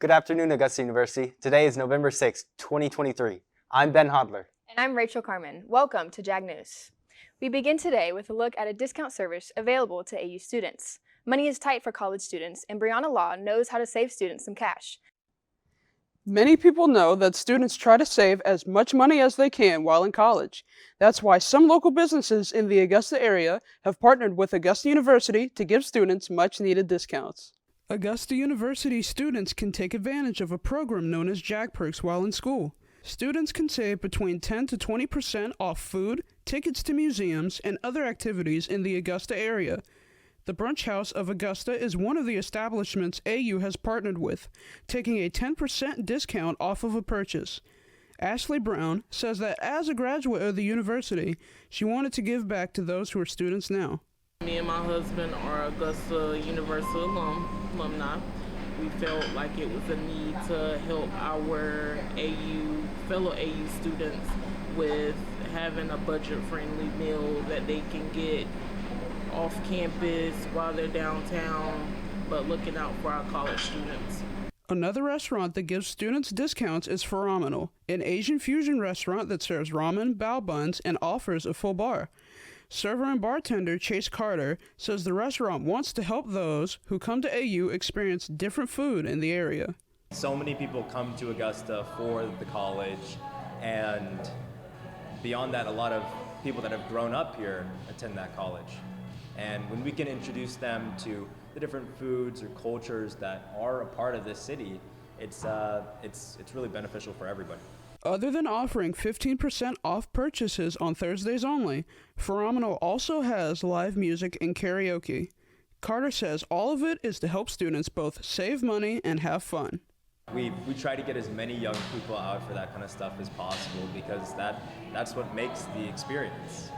Good afternoon, Augusta University. Today is November 6, 2023. I'm Ben Hodler. And I'm Rachel Carmen. Welcome to JagNews. We begin today with a look at a discount service available to AU students. Money is tight for college students, and Brianna Law knows how to save students some cash. Many people know that students try to save as much money as they can while in college. That's why some local businesses in the Augusta area have partnered with Augusta University to give students much-needed discounts. Augusta University students can take advantage of a program known as JAG Perks while in school. Students can save between 10 to 20% off food, tickets to museums, and other activities in the Augusta area. The Brunch House of Augusta is one of the establishments AU has partnered with, taking a 10% discount off of a purchase. Ashley Brown says that as a graduate of the university, she wanted to give back to those who are students now. Me and my husband are Augusta University alumni. We felt like it was a need to help our fellow AU students with having a budget-friendly meal that they can get off campus while they're downtown, but looking out for our college students. Another restaurant that gives students discounts is Phenomenal, an Asian fusion restaurant that serves ramen, bao buns, and offers a full bar. Server and bartender Chase Carter says the restaurant wants to help those who come to AU experience different food in the area. So many people come to Augusta for the college, and beyond that, a lot of people that have grown up here attend that college. And when we can introduce them to the different foods or cultures that are a part of this city, it's really beneficial for everybody. Other than offering 15% off purchases on Thursdays only, Phenomenal also has live music and karaoke. Carter says all of it is to help students both save money and have fun. We try to get as many young people out for that kind of stuff as possible because that's what makes the experience.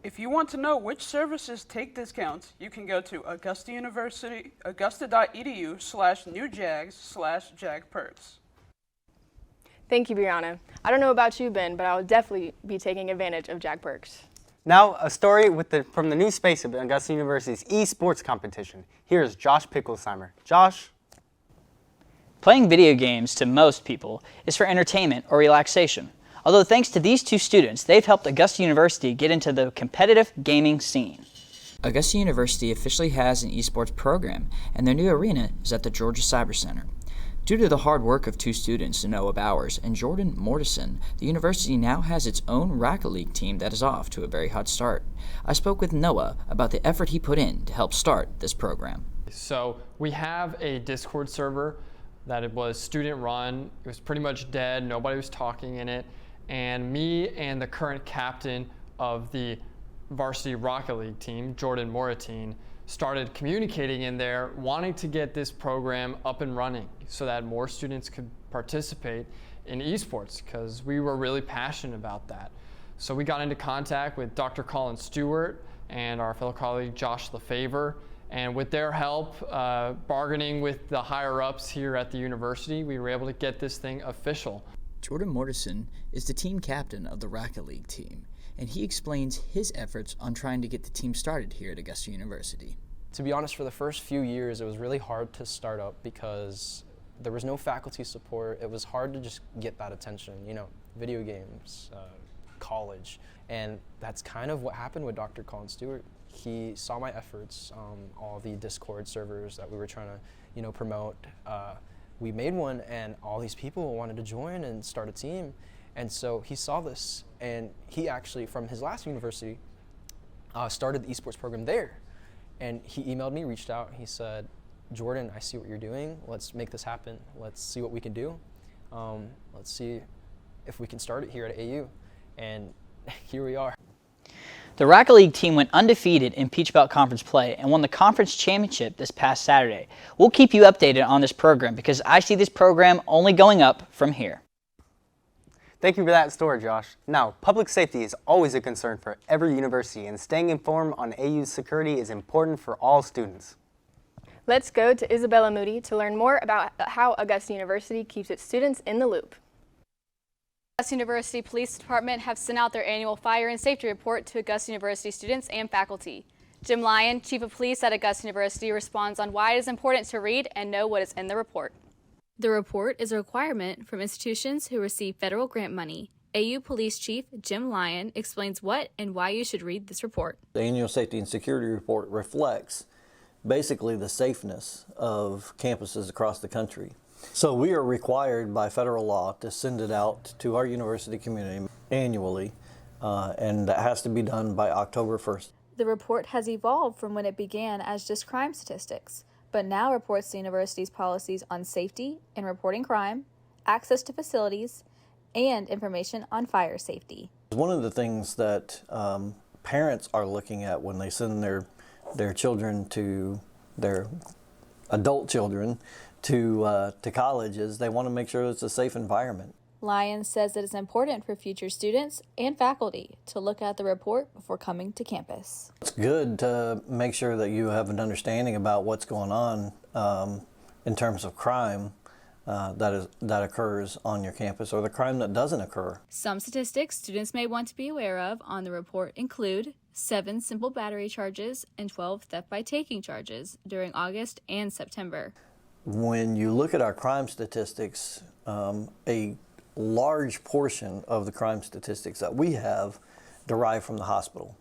If you want to know which services take discounts, you can go to augusta.edu/newjags/jagperks. Thank you, Brianna. I don't know about you, Ben, but I will definitely be taking advantage of JAG Perks. Now, a story from the new space of Augusta University's esports competition. Here's Josh Picklesheimer. Josh? Playing video games to most people is for entertainment or relaxation. Although thanks to these two students, they've helped Augusta University get into the competitive gaming scene. Augusta University officially has an esports program, and their new arena is at the Georgia Cyber Center. Due to the hard work of two students, Noah Bowers and Jordan Mortison, the university now has its own Rocket League team that is off to a very hot start. I spoke with Noah about the effort he put in to help start this program. So we have a Discord server that it was student run. It was pretty much dead. Nobody was talking in it. And me and the current captain of the varsity Rocket League team, Jordan Mortison, started communicating in there, wanting to get this program up and running so that more students could participate in esports because we were really passionate about that. So we got into contact with Dr. Colin Stewart and our fellow colleague Josh LaFavor, and with their help, bargaining with the higher ups here at the university, we were able to get this thing official. Jordan Mortison is the team captain of the Rocket League team, and he explains his efforts on trying to get the team started here at Augusta University. To be honest, for the first few years, it was really hard to start up because there was no faculty support. It was hard to just get that attention, video games, college. And that's kind of what happened with Dr. Colin Stewart. He saw my efforts, all the Discord servers that we were trying to, promote. We made one, and all these people wanted to join and start a team. And so he saw this, and he actually, from his last university, started the esports program there. And he emailed me, reached out, he said, Jordan, I see what you're doing. Let's make this happen. Let's see what we can do. Let's see if we can start it here at AU. And here we are. The Rocket League team went undefeated in Peach Belt Conference play and won the conference championship this past Saturday. We'll keep you updated on this program because I see this program only going up from here. Thank you for that story, Josh. Now, public safety is always a concern for every university, and staying informed on AU's security is important for all students. Let's go to Isabella Moody to learn more about how Augusta University keeps its students in the loop. Augusta University Police Department have sent out their annual fire and safety report to Augusta University students and faculty. Jim Lyon, Chief of Police at Augusta University, responds on why it is important to read and know what is in the report. The report is a requirement from institutions who receive federal grant money. AU Police Chief Jim Lyon explains what and why you should read this report. The annual safety and security report reflects basically the safeness of campuses across the country. So we are required by federal law to send it out to our university community annually, and that has to be done by October 1st. The report has evolved from when it began as just crime statistics, but now reports the university's policies on safety and reporting crime, access to facilities, and information on fire safety. One of the things that parents are looking at when they send their children to their adult children to college is they want to make sure it's a safe environment. Lyons says that it's important for future students and faculty to look at the report before coming to campus. It's good to make sure that you have an understanding about what's going on in terms of crime that occurs on your campus, or the crime that doesn't occur. Some statistics students may want to be aware of on the report include 7 simple battery charges and 12 theft by taking charges during August and September. When you look at our crime statistics, a large portion of the crime statistics that we have derive from the hospital.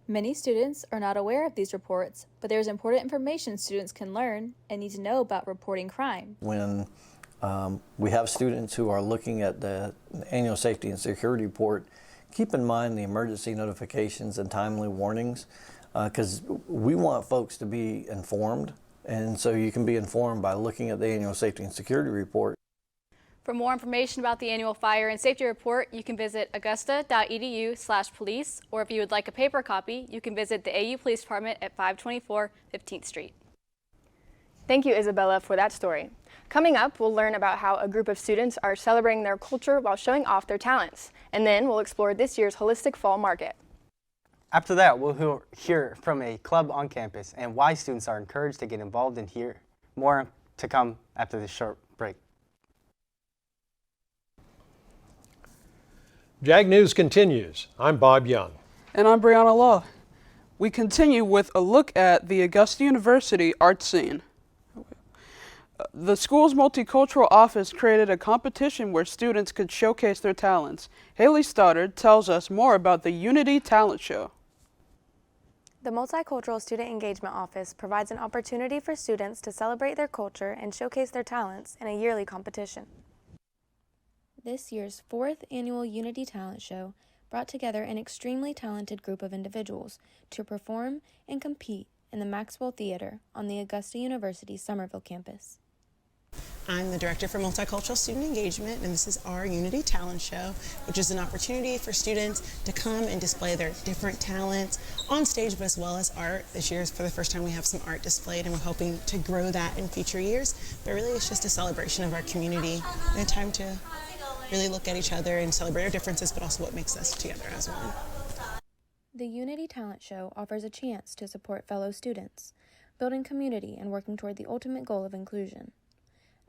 Many students are not aware of these reports, but there's important information students can learn and need to know about reporting crime. When we have students who are looking at the annual safety and security report, keep in mind the emergency notifications and timely warnings, because we want folks to be informed, and so you can be informed by looking at the annual safety and security report. For more information about the annual fire and safety report, you can visit augusta.edu/police, or if you would like a paper copy, you can visit the AU Police Department at 524 15th Street. Thank you, Isabella, for that story. Coming up, we'll learn about how a group of students are celebrating their culture while showing off their talents. And then we'll explore this year's holistic fall market. After that, we'll hear from a club on campus and why students are encouraged to get involved in here. More to come after this short break. JagNews continues. I'm Bob Young. And I'm Brianna Law. We continue with a look at the Augusta University art scene. The school's multicultural office created a competition where students could showcase their talents. Haley Stoddard tells us more about the Unity Talent Show. The Multicultural Student Engagement Office provides an opportunity for students to celebrate their culture and showcase their talents in a yearly competition. This year's 4th annual Unity Talent Show brought together an extremely talented group of individuals to perform and compete in the Maxwell Theater on the Augusta University Somerville campus. I'm the Director for Multicultural Student Engagement, and this is our Unity Talent Show, which is an opportunity for students to come and display their different talents on stage, but as well as art. This year, for the first time, we have some art displayed, and we're hoping to grow that in future years. But really, it's just a celebration of our community and a time to really look at each other and celebrate our differences, but also what makes us together as one. The Unity Talent Show offers a chance to support fellow students, building community and working toward the ultimate goal of inclusion.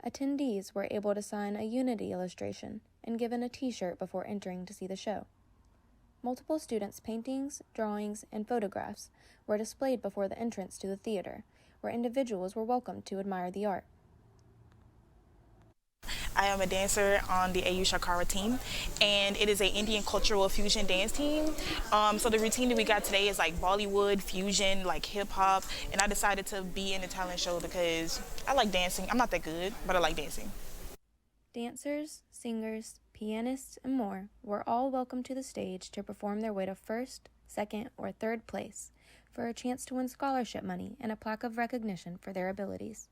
Attendees were able to sign a Unity illustration and given a t-shirt before entering to see the show. Multiple students' paintings, drawings, and photographs were displayed before the entrance to the theater, where individuals were welcome to admire the art. I am a dancer on the AU Shakara team, and it is an Indian cultural fusion dance team. So the routine that we got today is like Bollywood, fusion, like hip hop, and I decided to be in the talent show because I like dancing. I'm not that good, but I like dancing. Dancers, singers, pianists, and more were all welcome to the stage to perform their way to first, second, or third place for a chance to win scholarship money and a plaque of recognition for their abilities.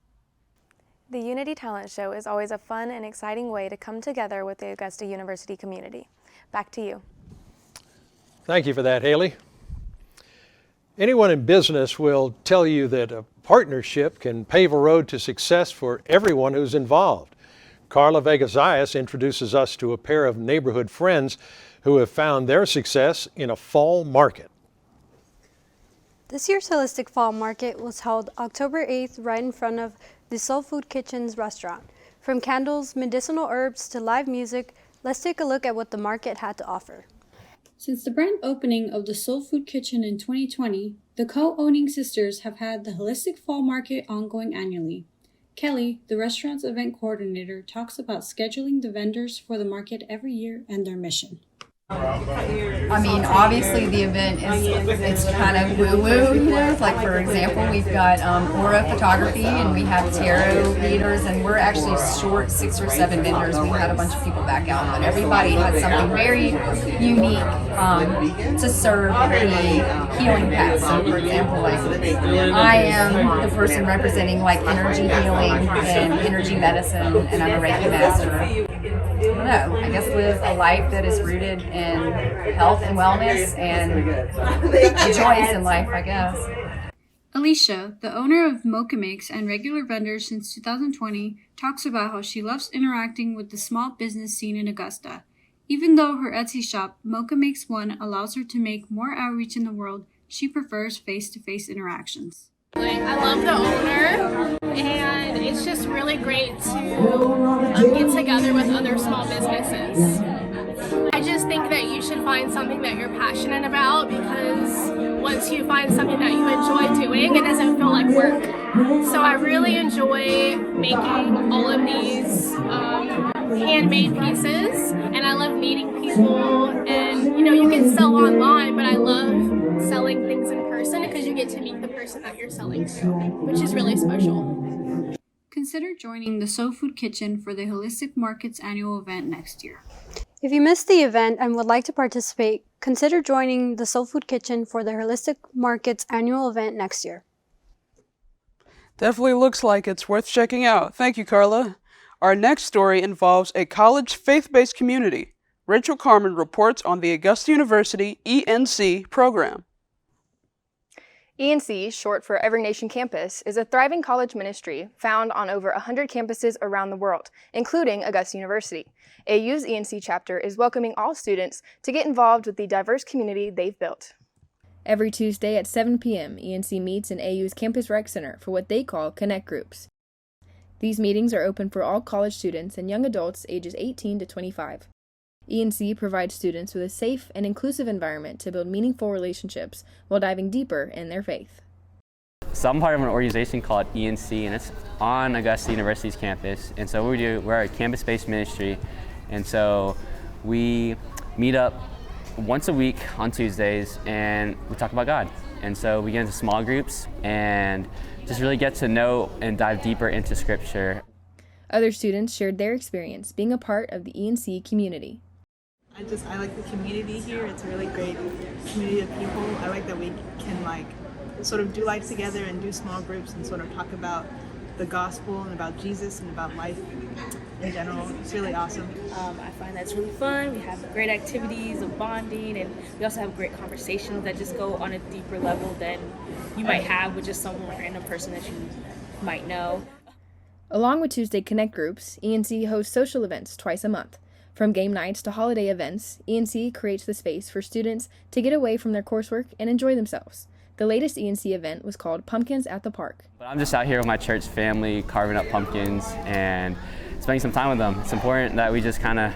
The Unity Talent Show is always a fun and exciting way to come together with the Augusta University community. Back to you. Thank you for that, Haley. Anyone in business will tell you that a partnership can pave a road to success for everyone who's involved. Carla Vega-Zayas introduces us to a pair of neighborhood friends who have found their success in a fall market. This year's Holistic Fall Market was held October 8th right in front of the Soul Food Kitchen's restaurant. From candles, medicinal herbs, to live music, let's take a look at what the market had to offer. Since the brand opening of the Soul Food Kitchen in 2020, the co-owning sisters have had the Holistic Fall Market ongoing annually. Kelly, the restaurant's event coordinator, talks about scheduling the vendors for the market every year and their mission. I mean, obviously the event it's kind of woo-woo, you know, like for example, we've got aura photography and we have tarot readers, and we're actually short 6 or 7 vendors. We had a bunch of people back out, but everybody had something very unique to serve the healing path. So for example, like I am the person representing like energy healing and energy medicine, and I'm a Reiki master. I don't know, I guess live a life that is rooted in health and wellness and joys in life, I guess. Alicia, the owner of Mocha Mix and regular vendor since 2020, talks about how she loves interacting with the small business scene in Augusta. Even though her Etsy shop, Mocha Mix One, allows her to make more outreach in the world, she prefers face-to-face interactions. I love the owner, and it's just really great to get together with other small businesses. I just think that you should find something that you're passionate about, because once you find something that you enjoy doing, it doesn't feel like work. So I really enjoy making all of these handmade pieces, and I love meeting people, and you know, you can sell online, but I love selling things in person because you get to meet the person that you're selling to, which is really special. Consider joining the Soul Food Kitchen for the Holistic Markets annual event next year. If you missed the event and would like to participate, consider joining the Soul Food Kitchen for the Holistic Markets annual event next year. Definitely looks like it's worth checking out. Thank you, Carla. Our next story involves a college faith-based community. Rachel Carmen reports on the Augusta University ENC program. ENC, short for Every Nation Campus, is a thriving college ministry found on over 100 campuses around the world, including Augusta University. AU's ENC chapter is welcoming all students to get involved with the diverse community they've built. Every Tuesday at 7 p.m., ENC meets in AU's Campus Rec Center for what they call Connect Groups. These meetings are open for all college students and young adults ages 18 to 25. ENC provides students with a safe and inclusive environment to build meaningful relationships while diving deeper in their faith. So I'm part of an organization called ENC, and it's on Augusta University's campus. And so what we do, we're a campus-based ministry, and so we meet up once a week on Tuesdays, and we talk about God. And so we get into small groups and just really get to know and dive deeper into Scripture. Other students shared their experience being a part of the ENC community. I like the community here. It's a really great community of people. I like that we can sort of do life together and do small groups and sort of talk about the gospel and about Jesus and about life in general. It's really awesome. I find that's really fun. We have great activities of bonding, and we also have great conversations that just go on a deeper level than you might have with just some random person that you might know. Along with Tuesday Connect Groups, ENC hosts social events twice a month. From game nights to holiday events, ENC creates the space for students to get away from their coursework and enjoy themselves. The latest ENC event was called Pumpkins at the Park. I'm just out here with my church family, carving up pumpkins and spending some time with them. It's important that we just kind of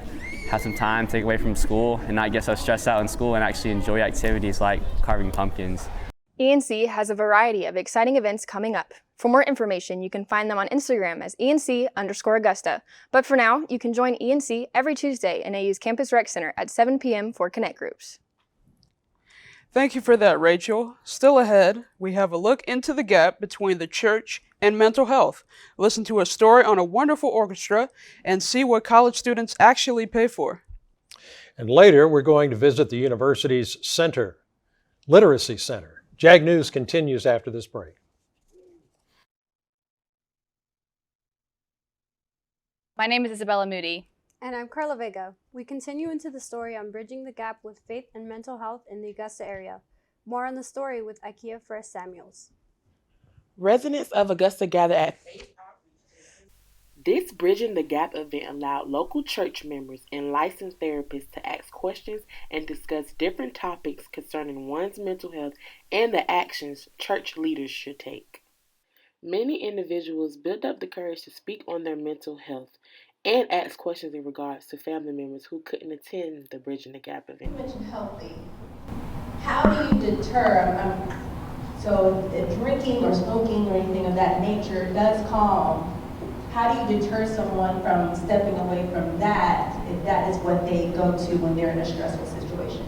have some time, take away from school, and not get so stressed out in school and actually enjoy activities like carving pumpkins. ENC has a variety of exciting events coming up. For more information, you can find them on Instagram as ENC_Augusta. But for now, you can join ENC every Tuesday in AU's Campus Rec Center at 7 p.m. for Connect Groups. Thank you for that, Rachel. Still ahead, we have a look into the gap between the church and mental health. Listen to a story on a wonderful orchestra and see what college students actually pay for. And later, we're going to visit the university's Literacy Center. JagNews continues after this break. My name is Isabella Moody. And I'm Carla Vega. We continue into the story on bridging the gap with faith and mental health in the Augusta area. More on the story with Ikea Fresh Samuels. Residents of Augusta gather at This Bridging the Gap event allowed local church members and licensed therapists to ask questions and discuss different topics concerning one's mental health and the actions church leaders should take. Many individuals built up the courage to speak on their mental health and ask questions in regards to family members who couldn't attend the Bridging the Gap event. You mentioned healthy. How do you deter, so drinking or smoking or anything of that nature does calm how do you deter someone from stepping away from that if that is what they go to when they're in a stressful situation?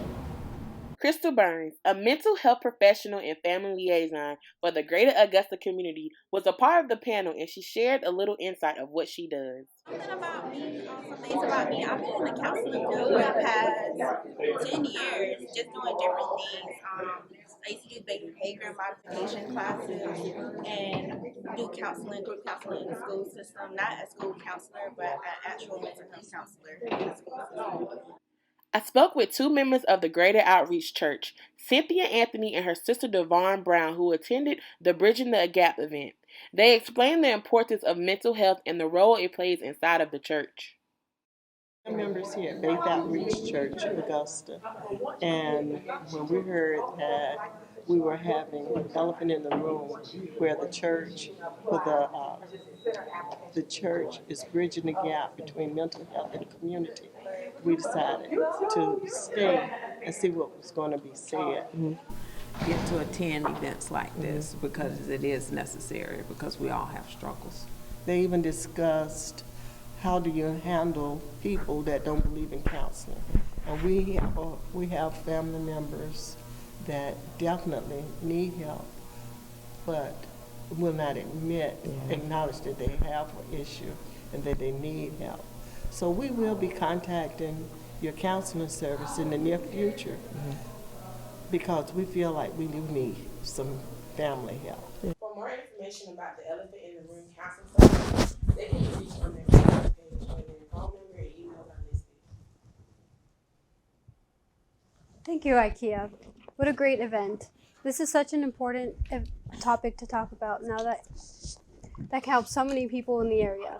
Crystal Burns, a mental health professional and family liaison for the Greater Augusta community, was a part of the panel, and she shared a little insight of what she does. Something about me, some things about me. I've been in the counseling field for the past 10 years, just doing different things. I used to do behavior modification classes and do counseling, group counseling in the school system. Not a school counselor, but an actual mental health counselor in the school system. I spoke with two members of the Greater Outreach Church, Cynthia Anthony and her sister Devon Brown, who attended the Bridging the Gap event. They explained the importance of mental health and the role it plays inside of the church. Members here at Faith Outreach Church in Augusta, and when we heard that we were having an elephant in the room where the church is bridging the gap between mental health and community, we decided to stay and see what was going to be said. Get to attend events like this because it is necessary, because we all have struggles. They even discussed how do you handle people that don't believe in counseling. And we have family members that definitely need help, but will not acknowledge that they have an issue and that they need help. So we will be contacting your counseling service in the near future because we feel like we do need some family help. For more information about the Elephant in the Room counseling service, they can be reached on their Facebook page and their phone number and email are listed. Thank you, IKEA. What a great event. This is such an important topic to talk about now that can help so many people in the area.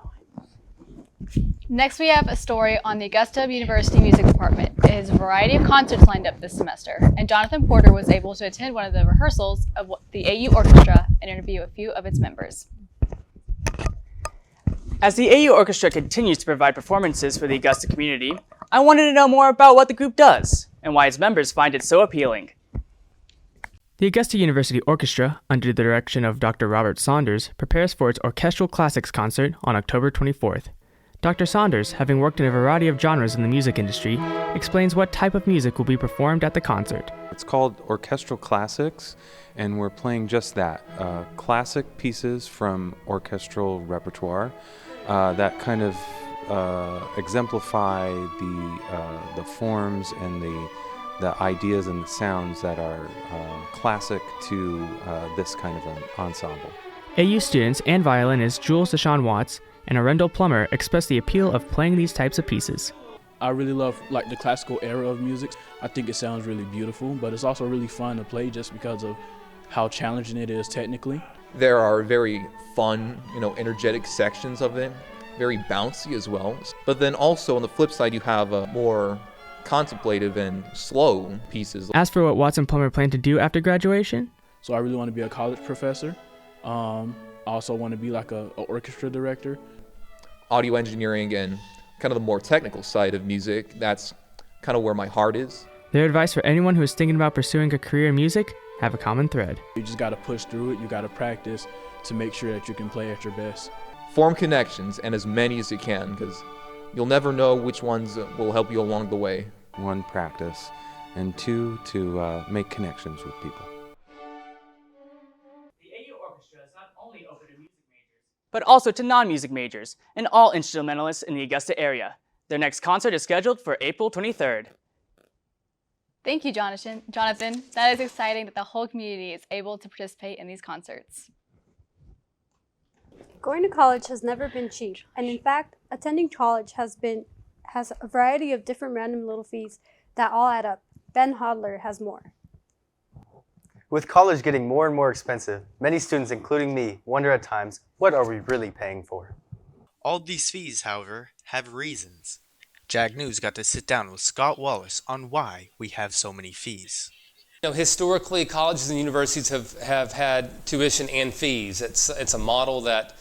Next, we have a story on the Augusta University Music Department. It has a variety of concerts lined up this semester, and Jonathan Porter was able to attend one of the rehearsals of the AU Orchestra and interview a few of its members. As the AU Orchestra continues to provide performances for the Augusta community, I wanted to know more about what the group does and why its members find it so appealing. The Augusta University Orchestra, under the direction of Dr. Robert Saunders, prepares for its Orchestral Classics concert on October 24th. Dr. Saunders, having worked in a variety of genres in the music industry, explains what type of music will be performed at the concert. It's called Orchestral Classics, and we're playing just that, classic pieces from orchestral repertoire that kind of exemplify the forms and the ideas and the sounds that are classic to this kind of an ensemble. AU students and violinist Jules Deshawn Watts and Arundel Plummer express the appeal of playing these types of pieces. I really love the classical era of music. I think it sounds really beautiful, but it's also really fun to play just because of how challenging it is technically. There are very fun, energetic sections of it, very bouncy as well. But then also on the flip side, you have more contemplative and slow pieces. As for what Watts and Plummer plan to do after graduation? So I really want to be a college professor. I also want to be like an orchestra director. Audio engineering and kind of the more technical side of music, that's kind of where my heart is. Their advice for anyone who is thinking about pursuing a career in music: have a common thread. You just got to push through it. You got to practice to make sure that you can play at your best. Form connections, and as many as you can, because you'll never know which ones will help you along the way. One, practice, and two, to make connections with people. The AU Orchestra is not only open to music majors, but also to non-music majors and all instrumentalists in the Augusta area. Their next concert is scheduled for April 23rd. Thank you, Jonathan. That is exciting that the whole community is able to participate in these concerts. Going to college has never been cheap, and in fact, attending college has a variety of different random little fees that all add up. Ben Hodler has more. With college getting more and more expensive, many students, including me, wonder at times, what are we really paying for? All these fees, however, have reasons. JagNews got to sit down with Scott Wallace on why we have so many fees. Historically, colleges and universities have had tuition and fees. It's a model that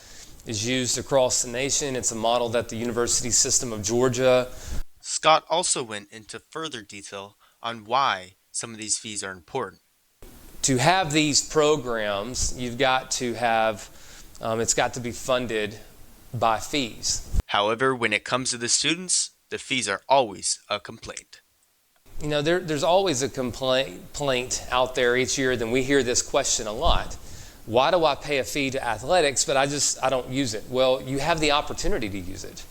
is used across the nation. It's a model that the University System of Georgia. Scott also went into further detail on why some of these fees are important. To have these programs, you've got to have, it's got to be funded by fees. However, when it comes to the students, the fees are always a complaint. You know, there's always a complaint out there each year, then we hear this question a lot. Why do I pay a fee to athletics, but I don't use it? Well, you have the opportunity to use it.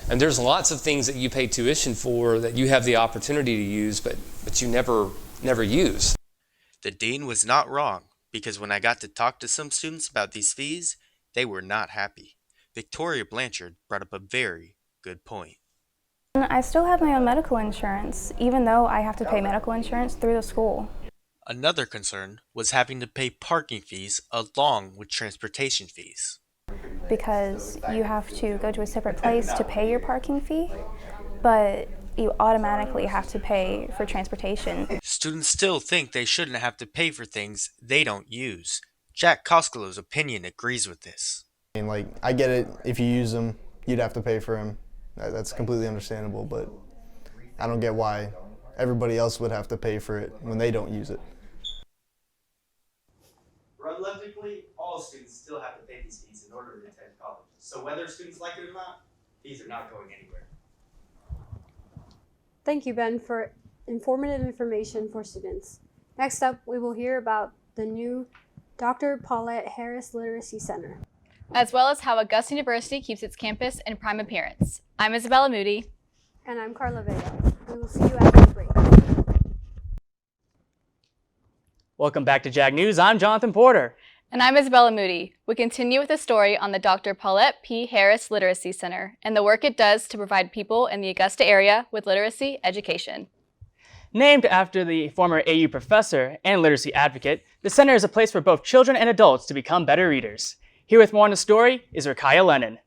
And there's lots of things that you pay tuition for that you have the opportunity to use, but you never use. The dean was not wrong, because when I got to talk to some students about these fees, they were not happy. Victoria Blanchard brought up a very good point. I still have my own medical insurance, even though I have to pay medical insurance through the school. Another concern was having to pay parking fees along with transportation fees. Because you have to go to a separate place to pay your parking fee, but you automatically have to pay for transportation. Students still think they shouldn't have to pay for things they don't use. Jack Koskolo's opinion agrees with this. I get it, if you use them, you'd have to pay for them. That's completely understandable, but I don't get why everybody else would have to pay for it when they don't use it. Realistically, all students still have to pay these fees in order to attend college. So whether students like it or not, fees are not going anywhere. Thank you, Ben, for informative information for students. Next up, we will hear about the new Dr. Paulette Harris Literacy Center, as well as how Augusta University keeps its campus in prime appearance. I'm Isabella Moody. And I'm Carla Vega. We will see you after the break. Welcome back to Jag News. I'm Jonathan Porter. And I'm Isabella Moody. We continue with a story on the Dr. Paulette P. Harris Literacy Center and the work it does to provide people in the Augusta area with literacy education. Named after the former AU professor and literacy advocate, the center is a place for both children and adults to become better readers. Here with more on the story is Rakaya Lennon.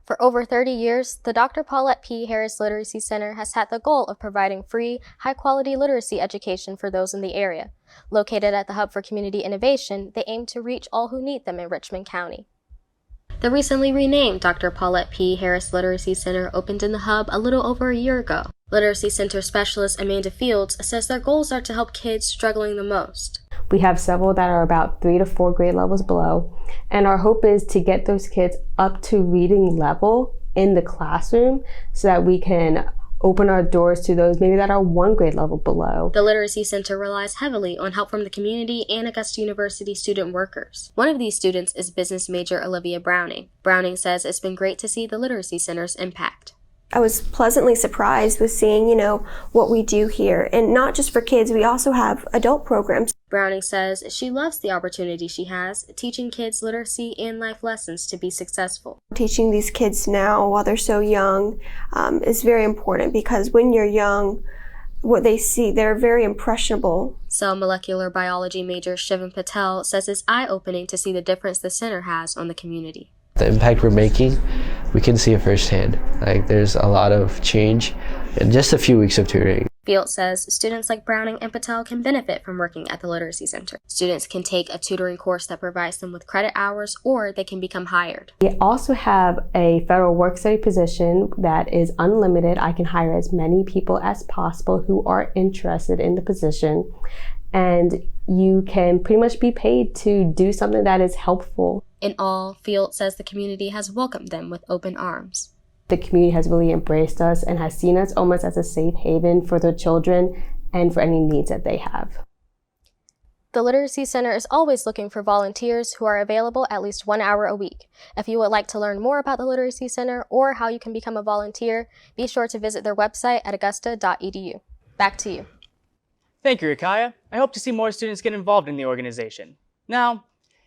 For over 30 years, the Dr. Paulette P. Harris Literacy Center has had the goal of providing free, high-quality literacy education for those in the area. Located at the Hub for Community Innovation, they aim to reach all who need them in Richmond County. The recently renamed Dr. Paulette P. Harris Literacy Center opened in the Hub a little over a year ago. Literacy Center Specialist Amanda Fields says their goals are to help kids struggling the most. We have several that are about 3 to 4 grade levels below, and our hope is to get those kids up to reading level in the classroom so that we can open our doors to those maybe that are 1 grade level below. The Literacy Center relies heavily on help from the community and Augusta University student workers. One of these students is business major Olivia Browning. Browning says it's been great to see the Literacy Center's impact. I was pleasantly surprised with seeing, what we do here. And not just for kids, we also have adult programs. Browning says she loves the opportunity she has, teaching kids literacy and life lessons to be successful. Teaching these kids now while they're so young is very important because when you're young, what they see, they're very impressionable. Cell molecular biology major Shivan Patel says it's eye-opening to see the difference the center has on the community. The impact we're making, we can see it firsthand. There's a lot of change in just a few weeks of tutoring. Fields says students like Browning and Patel can benefit from working at the Literacy Center. Students can take a tutoring course that provides them with credit hours, or they can become hired. We also have a federal work study position that is unlimited. I can hire as many people as possible who are interested in the position, and you can pretty much be paid to do something that is helpful. In all, Fields says the community has welcomed them with open arms. The community has really embraced us and has seen us almost as a safe haven for their children and for any needs that they have. The Literacy Center is always looking for volunteers who are available at least 1 hour a week. If you would like to learn more about the Literacy Center or how you can become a volunteer, be sure to visit their website at augusta.edu. Back to you. Thank you, Rakaya. I hope to see more students get involved in the organization. Now,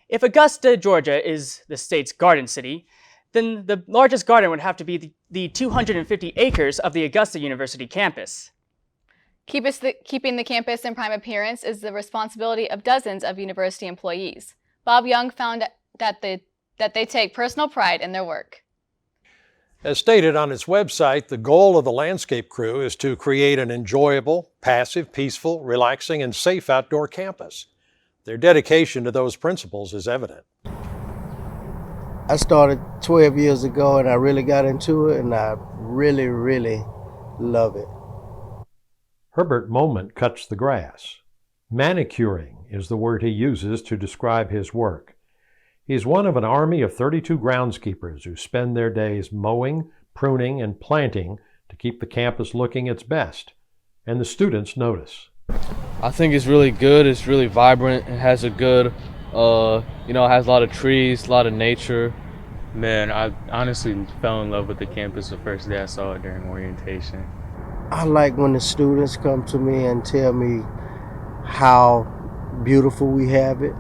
if Augusta, Georgia is the state's garden city, then the largest garden would have to be the 250 acres of the Augusta University campus. Keeping the campus in prime appearance is the responsibility of dozens of university employees. Bob Young found that they take personal pride in their work. As stated on its website, the goal of the landscape crew is to create an enjoyable, passive, peaceful, relaxing, and safe outdoor campus. Their dedication to those principles is evident. I started 12 years ago and I really got into it and I really, really love it. Herbert Moment cuts the grass. Manicuring is the word he uses to describe his work. He's one of an army of 32 groundskeepers who spend their days mowing, pruning, and planting to keep the campus looking its best. And the students notice. I think it's really good. It's really vibrant. It has a good, it has a lot of trees, a lot of nature. Man, I honestly fell in love with the campus the first day I saw it during orientation. I like when the students come to me and tell me how beautiful we have it,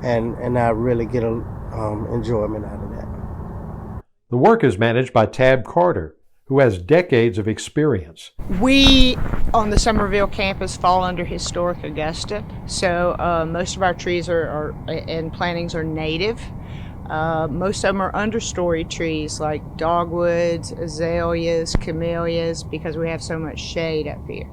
and I really get enjoyment out of that. The work is managed by Tab Carter, who has decades of experience. We on the Summerville campus fall under Historic Augusta, so most of our trees and plantings are native. Most of them are understory trees like dogwoods, azaleas, camellias, because we have so much shade up here.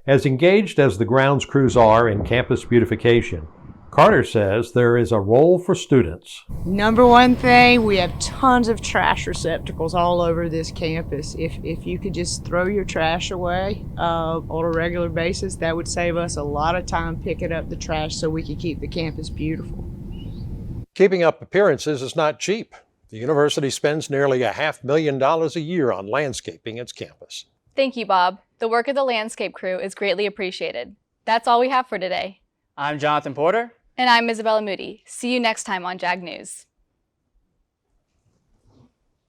As engaged as the grounds crews are in campus beautification, Carter says there is a role for students. Number one thing, we have tons of trash receptacles all over this campus. If you could just throw your trash away on a regular basis, that would save us a lot of time picking up the trash so we can keep the campus beautiful. Keeping up appearances is not cheap. The university spends nearly $500,000 a year on landscaping its campus. Thank you, Bob. The work of the landscape crew is greatly appreciated. That's all we have for today. I'm Jonathan Porter. And I'm Isabella Moody. See you next time on JagNews.